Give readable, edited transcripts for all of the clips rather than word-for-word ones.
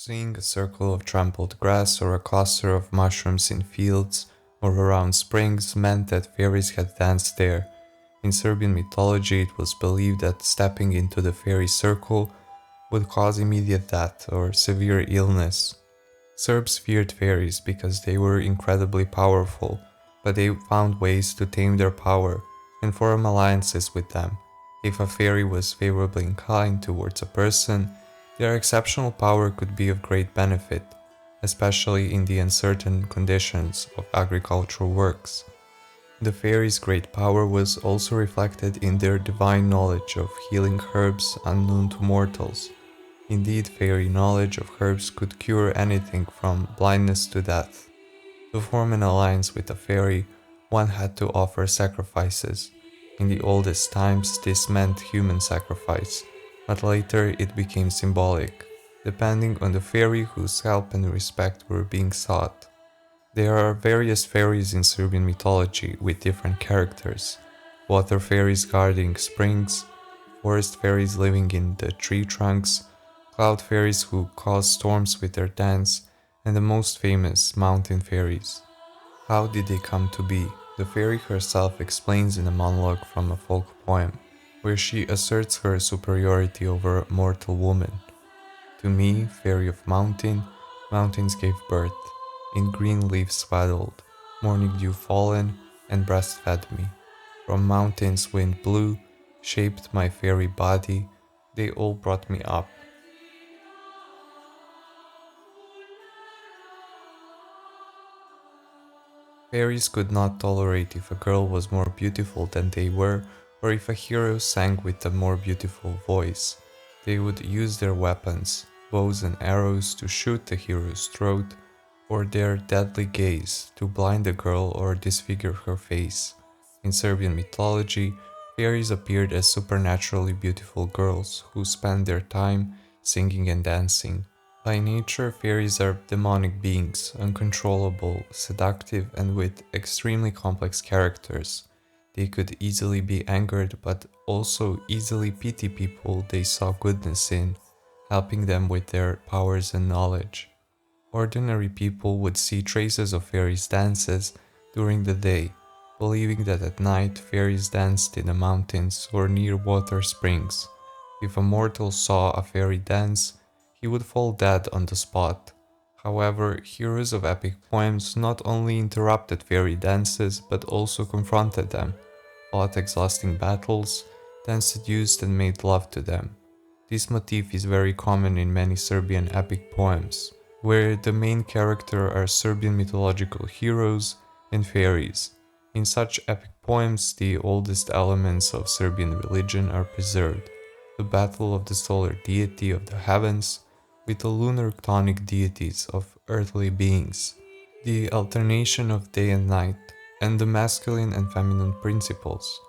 Seeing a circle of trampled grass or a cluster of mushrooms in fields or around springs meant that fairies had danced there. In Serbian mythology, it was believed that stepping into the fairy circle would cause immediate death or severe illness. Serbs feared fairies because they were incredibly powerful, but they found ways to tame their power and form alliances with them. If a fairy was favorably inclined towards a person, their exceptional power could be of great benefit, especially in the uncertain conditions of agricultural works. The fairies' great power was also reflected in their divine knowledge of healing herbs unknown to mortals. Indeed, fairy knowledge of herbs could cure anything from blindness to death. To form an alliance with a fairy, one had to offer sacrifices. In the oldest times, this meant human sacrifice, but later it became symbolic, depending on the fairy whose help and respect were being sought. There are various fairies in Serbian mythology with different characters: water fairies guarding springs, forest fairies living in the tree trunks, cloud fairies who cause storms with their dance, and the most famous, mountain fairies. How did they come to be? The fairy herself explains in a monologue from a folk poem, where she asserts her superiority over a mortal woman. To me, fairy of mountain, mountains gave birth, in green leaves swaddled, morning dew fallen, and breastfed me. From mountains wind blew, shaped my fairy body, they all brought me up. Fairies could not tolerate if a girl was more beautiful than they were, or if a hero sang with a more beautiful voice. They would use their weapons, bows and arrows, to shoot the hero's throat, or their deadly gaze to blind the girl or disfigure her face. In Serbian mythology, fairies appeared as supernaturally beautiful girls who spent their time singing and dancing. By nature, fairies are demonic beings, uncontrollable, seductive, and with extremely complex characters. They could easily be angered, but also easily pity people they saw goodness in, helping them with their powers and knowledge. Ordinary people would see traces of fairies' dances during the day, believing that at night fairies danced in the mountains or near water springs. If a mortal saw a fairy dance, he would fall dead on the spot. However, heroes of epic poems not only interrupted fairy dances but also confronted them, fought exhausting battles, then seduced and made love to them. This motif is very common in many Serbian epic poems, where the main character are Serbian mythological heroes and fairies. In such epic poems, the oldest elements of Serbian religion are preserved: the battle of the solar deity of the heavens with the lunar chthonic deities of earthly beings, the alternation of day and night, and the masculine and feminine principles.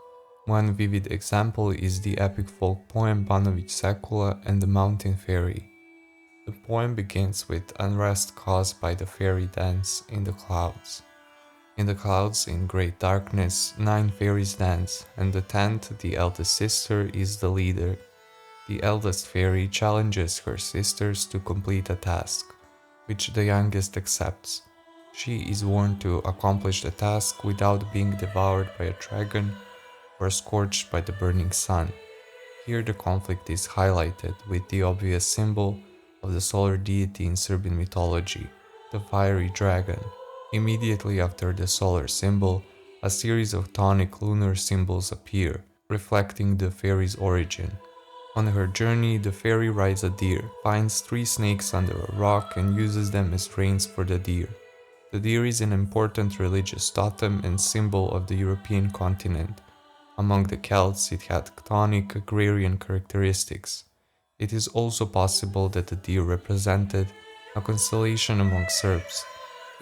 One vivid example is the epic folk poem Banović Sekula and the Mountain Fairy. The poem begins with unrest caused by the fairy dance in the clouds. In the clouds, in great darkness, 9 fairies dance, and the 10th, the eldest sister, is the leader. The eldest fairy challenges her sisters to complete a task, which the youngest accepts. She is warned to accomplish the task without being devoured by a dragon or scorched by the burning sun. Here the conflict is highlighted with the obvious symbol of the solar deity in Serbian mythology, the fiery dragon. Immediately after the solar symbol, a series of chthonic lunar symbols appear, reflecting the fairy's origin. On her journey, the fairy rides a deer, finds 3 snakes under a rock and uses them as reins for the deer. The deer is an important religious totem and symbol of the European continent. Among the Celts, it had chthonic agrarian characteristics. It is also possible that the deer represented a constellation among Serbs.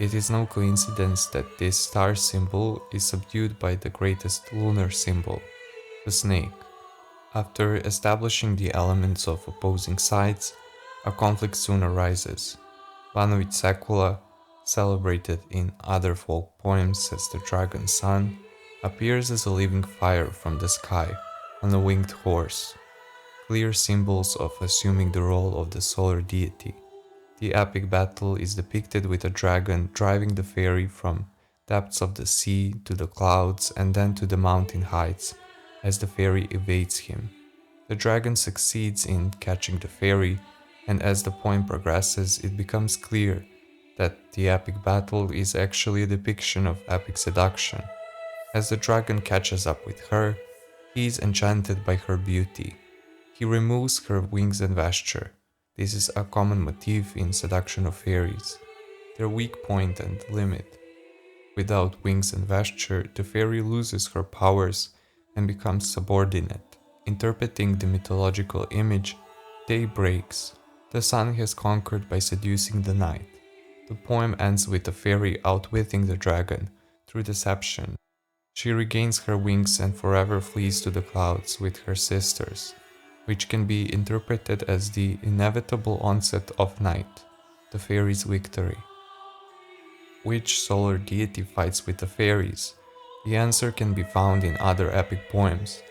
It is no coincidence that this star symbol is subdued by the greatest lunar symbol, the snake. After establishing the elements of opposing sides, a conflict soon arises. Banović Sekula, celebrated in other folk poems as the dragon sun, appears as a living fire from the sky on a winged horse, clear symbols of assuming the role of the solar deity. The epic battle is depicted with a dragon driving the fairy from depths of the sea to the clouds and then to the mountain heights as the fairy evades him. The dragon succeeds in catching the fairy, and as the poem progresses, it becomes clear that the epic battle is actually a depiction of epic seduction. As the dragon catches up with her, he is enchanted by her beauty. He removes her wings and vesture. This is a common motif in seduction of fairies, their weak point and limit. Without wings and vesture, the fairy loses her powers and becomes subordinate. Interpreting the mythological image, day breaks. The sun has conquered by seducing the night. The poem ends with the fairy outwitting the dragon through deception. She regains her wings and forever flees to the clouds with her sisters, which can be interpreted as the inevitable onset of night, the fairies' victory. Which solar deity fights with the fairies? The answer can be found in other epic poems.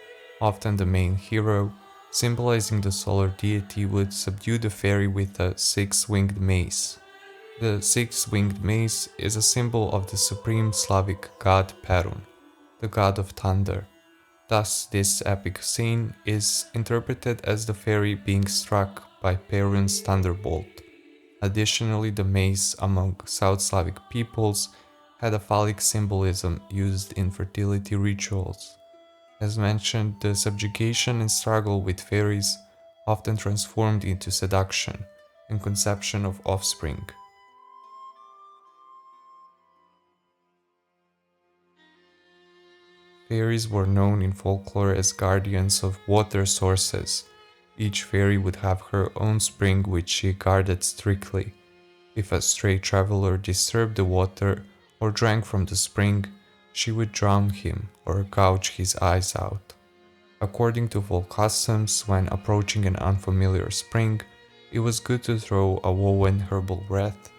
Often the main hero, symbolizing the solar deity, would subdue the fairy with a six-winged mace. The six-winged mace is a symbol of the supreme Slavic god Perun, the god of thunder. Thus, this epic scene is interpreted as the fairy being struck by Perun's thunderbolt. Additionally, the mace among South Slavic peoples had a phallic symbolism used in fertility rituals. As mentioned, the subjugation and struggle with fairies often transformed into seduction and conception of offspring. Fairies were known in folklore as guardians of water sources. Each fairy would have her own spring which she guarded strictly. If a stray traveler disturbed the water or drank from the spring, she would drown him or gouge his eyes out. According to folk customs, when approaching an unfamiliar spring, it was good to throw a woven herbal wreath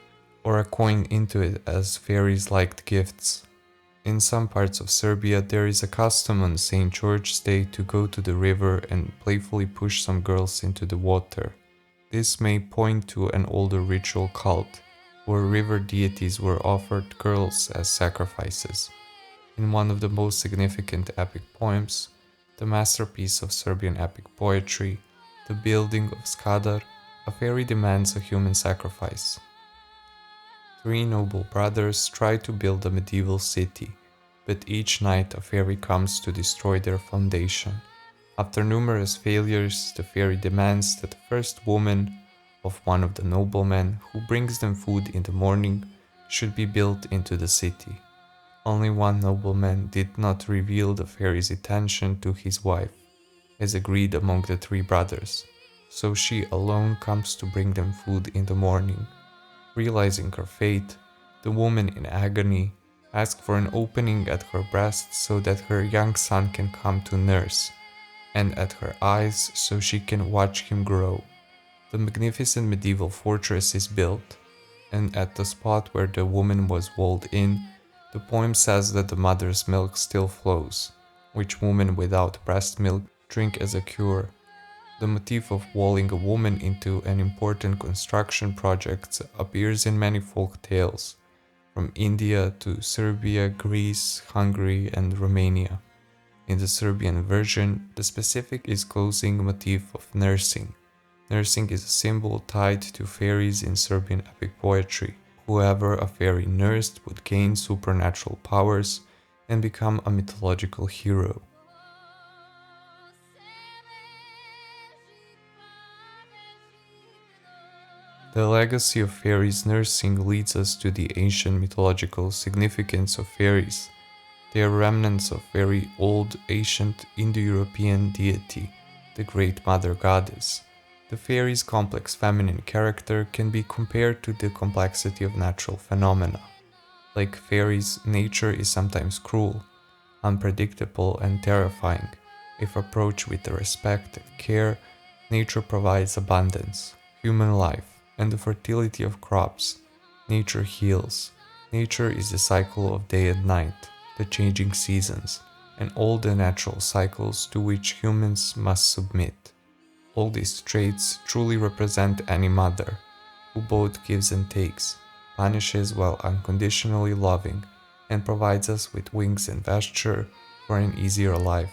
or a coin into it, as fairies liked gifts. In some parts of Serbia, there is a custom on St. George's Day to go to the river and playfully push some girls into the water. This may point to an older ritual cult, where river deities were offered girls as sacrifices. In one of the most significant epic poems, the masterpiece of Serbian epic poetry, The Building of Skadar, a fairy demands a human sacrifice. Three noble brothers try to build a medieval city, but each night a fairy comes to destroy their foundation. After numerous failures, the fairy demands that the first woman of one of the noblemen who brings them food in the morning should be built into the city. Only one nobleman did not reveal the fairy's intention to his wife, as agreed among the three brothers, so she alone comes to bring them food in the morning. Realizing her fate, the woman in agony asks for an opening at her breast so that her young son can come to nurse, and at her eyes so she can watch him grow. The magnificent medieval fortress is built, and at the spot where the woman was walled in, the poem says that the mother's milk still flows, which women without breast milk drink as a cure. The motif of walling a woman into an important construction project appears in many folk tales, from India to Serbia, Greece, Hungary, and Romania. In the Serbian version, the specific is closing motif of nursing. Nursing is a symbol tied to fairies in Serbian epic poetry. Whoever a fairy nursed would gain supernatural powers and become a mythological hero. The legacy of fairies nursing leads us to the ancient mythological significance of fairies. They are remnants of very old, ancient Indo-European deity, the Great Mother Goddess. The fairy's complex feminine character can be compared to the complexity of natural phenomena. Like fairies, nature is sometimes cruel, unpredictable, and terrifying. If approached with the respect and care, nature provides abundance, human life, and the fertility of crops. Nature heals. Nature is the cycle of day and night, the changing seasons, and all the natural cycles to which humans must submit. All these traits truly represent any mother. who both gives and takes, punishes while unconditionally loving, and provides us with wings and vesture for an easier life.